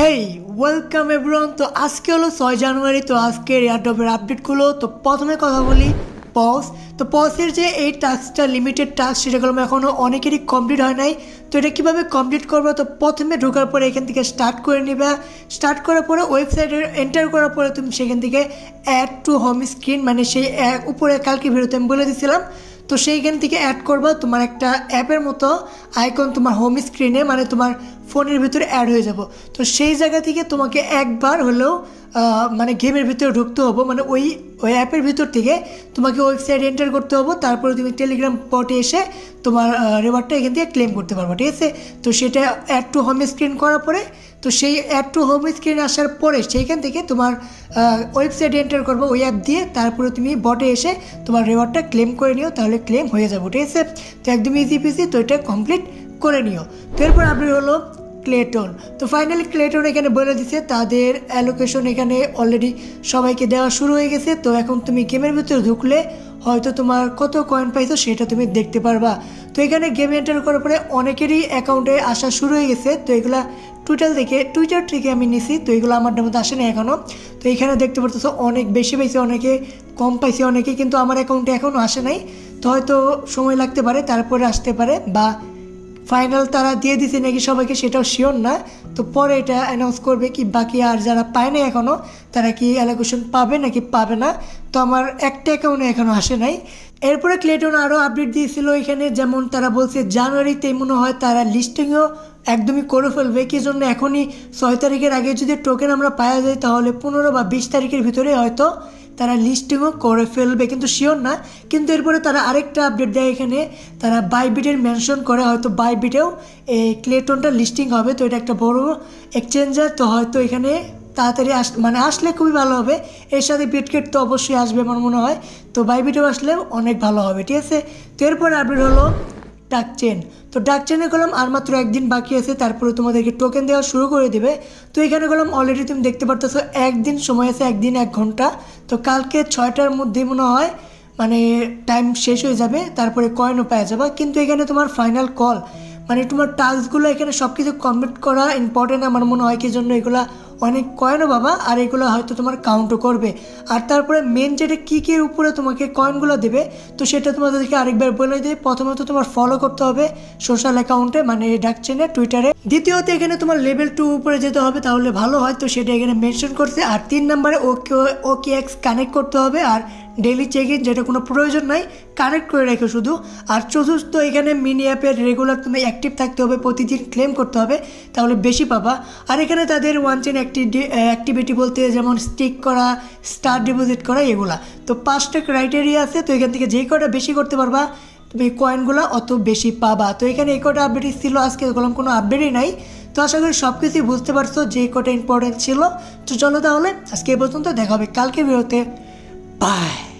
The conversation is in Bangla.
হেই ওয়েলকাম এভরিওয়ান। তো আজকে হলো 6 জানুয়ারি। তো আজকের এয়ারড্রপের আপডেটগুলো। তো প্রথমে কথা বলি পজ। তো পজের যে এই টাস্কটা লিমিটেড টাস্ক, সেটা করলাম এখনও অনেকেরই কমপ্লিট হয় নাই। তো এটা কীভাবে কমপ্লিট করবো? তো প্রথমে ঢোকার পরে এখান থেকে স্টার্ট করে নিবা। স্টার্ট করার পরে ওয়েবসাইটে এন্টার করার পরে তুমি সেখান থেকে অ্যাড টু হোম স্ক্রিন, মানে সেই উপরে কালকে ভিডিওতে আমি বলে দিয়েছিলাম, তো সেইখান থেকে অ্যাড করবা তোমার একটা অ্যাপের মতো আইকন তোমার হোম স্ক্রিনে, মানে তোমার ফোনের ভিতরে অ্যাড হয়ে যাব। তো সেই জায়গা থেকে তোমাকে একবার হলেও মানে গেমের ভিতরে ঢুকতে হবো, মানে ওই অ্যাপের ভিতর থেকে তোমাকে ওয়েবসাইট এন্টার করতে হবো। তারপরে তুমি টেলিগ্রাম বটে এসে তোমার রিওয়ার্ডটা এখান থেকে ক্লেম করতে পারবো, ঠিক আছে? তো সেটা অ্যাড টু হোম স্ক্রিন করার পরে, তো সেই অ্যাড টু হোম স্ক্রিন আসার পরে সেইখান থেকে তোমার ওয়েবসাইট এন্টার করবো ওই অ্যাপ দিয়ে। তারপরে তুমি বটে এসে তোমার রিওয়ার্ডটা ক্লেম করে নিও, তাহলে ক্লেম হয়ে যাবো, ঠিক আছে? তো একদম ইজি পিসি। তো এটা কমপ্লিট করে নিও। তো এরপর আপনি হলো ক্লেটন। তো ফাইনালি ক্লেটন এখানে বলে দিচ্ছে তাদের অ্যালোকেশন এখানে অলরেডি সবাইকে দেওয়া শুরু হয়ে গেছে। তো এখন তুমি গেমের ভিতরে ঢুকলে হয়তো তোমার কত কয়েন পাইছো সেটা তুমি দেখতে পারবা। তো এখানে গেম এন্টার করার পরে অনেকেরই অ্যাকাউন্টে আসা শুরু হয়ে গেছে। তো এগুলা টুইটার থেকে আমি নিছি। তো এগুলো আমার মধ্যে আসেনি এখনও। তো এখানে দেখতে পারতেছো অনেক বেশি পাইছে, অনেকে কম পাইছে, অনেকে কিন্তু আমার অ্যাকাউন্টে এখনও আসে নাই। তো হয়তো সময় লাগতে পারে, তারপরে আসতে পারে, বা ফাইনাল তারা দিয়ে দিছে নাকি সবাইকে সেটাও শিওর না। তো পরে এটা অ্যানাউন্স করবে কি বাকি আর যারা পায় না এখনও তারা কি অ্যালোকেশন পাবে নাকি পাবে না। তো আমার একটা অ্যাকাউন্টে এখনও আসে নাই। এরপরে ক্লেটন আরও আপডেট দিয়েছিল এখানে, যেমন তারা বলছে জানুয়ারিতে মনে হয় তারা লিস্টিংও একদমই করে ফেলবে। কি জন্য এখনই 6 তারিখের আগে যদি টোকেন আমরা পাওয়া যায় তাহলে 15 বা 20 তারিখের ভিতরে হয়তো তারা লিস্টিংও করে ফেলবে, কিন্তু শিওর না। কিন্তু এরপরে তারা আরেকটা আপডেট দেয় এখানে, তারা বাইবিটের মেনশন করে হয়তো বাইবিটেও এই ক্লেটনটা লিস্টিং হবে। তো এটা একটা বড় এক্সচেঞ্জার, তো হয়তো এখানে তাড়াতাড়ি আসলে খুবই ভালো হবে। এর সাথে বিটকেট তো অবশ্যই আসবে আমার মনে হয়। তো বাইবিটেও আসলে অনেক ভালো হবে, ঠিক আছে? তো এরপরে আপডেট হলো ডাক চেন। তো ডাক চেনে গেলাম আর মাত্র একদিন বাকি আছে, তারপরে তোমাদেরকে টোকেন দেওয়া শুরু করে দেবে। তো এখানে গেলাম অলরেডি তুমি দেখতে পারতেছো একদিন সময় আছে, একদিন 1 ঘন্টা। তো কালকে 6টার মধ্যে মনে হয় মানে টাইম শেষ হয়ে যাবে, তারপরে কয়েনও পাওয়া যাবে। কিন্তু এখানে তোমার ফাইনাল কল, মানে তোমার টাস্কগুলো এখানে সব কিছু কমপ্লিট করা ইম্পর্টেন্ট আমার মনে হয়। কি জন্য এগুলো অনেক কয়েনও পাবা, আর এগুলো হয়তো তোমার কাউন্টও করবে। আর তারপরে মেন যেটা কী উপরে তোমাকে কয়েনগুলো দেবে, তো সেটা তোমাদেরকে আরেকবার বলে দেবে। প্রথমত তোমার ফলো করতে হবে সোশ্যাল অ্যাকাউন্টে, মানে ডাকচেনে, টুইটারে। দ্বিতীয়ত এখানে তোমার লেভেল 2 উপরে যেতে হবে, তাহলে ভালো হয়। তো সেটা এখানে মেনশন করছে। আর 3 নম্বরে OKX কানেক্ট করতে হবে, আর ডেইলি চেক ইন, যেটা কোনো প্রয়োজন নাই, কানেক্ট করে রেখো শুধু। আর চতুর্থ এখানে মিনি অ্যাপের রেগুলার তুমি অ্যাক্টিভ থাকতে হবে, প্রতিদিন ক্লেম করতে হবে, তাহলে বেশি পাবা। আর এখানে তাদের ওয়ান চেন অ্যাক্টিভিটি বলতে যেমন স্টিক করা, স্টার ডিপোজিট করা, এগুলা। তো 5টা ক্রাইটেরিয়া আছে। তো এখান থেকে যেই কটা বেশি করতে পারবা তুমি কয়েনগুলো অত বেশি পাবা। তো এখানে এই কটা আপডেটই ছিল, আজকে বললাম কোনো আপডেটই নাই। তো আশা করি সব কিছুই বুঝতে পারছো যে কটা ইম্পর্টেন্ট ছিল। তো চলো তাহলে আজকে এই পর্যন্ত, দেখা হবে কালকে ভিডিওতে। বাই।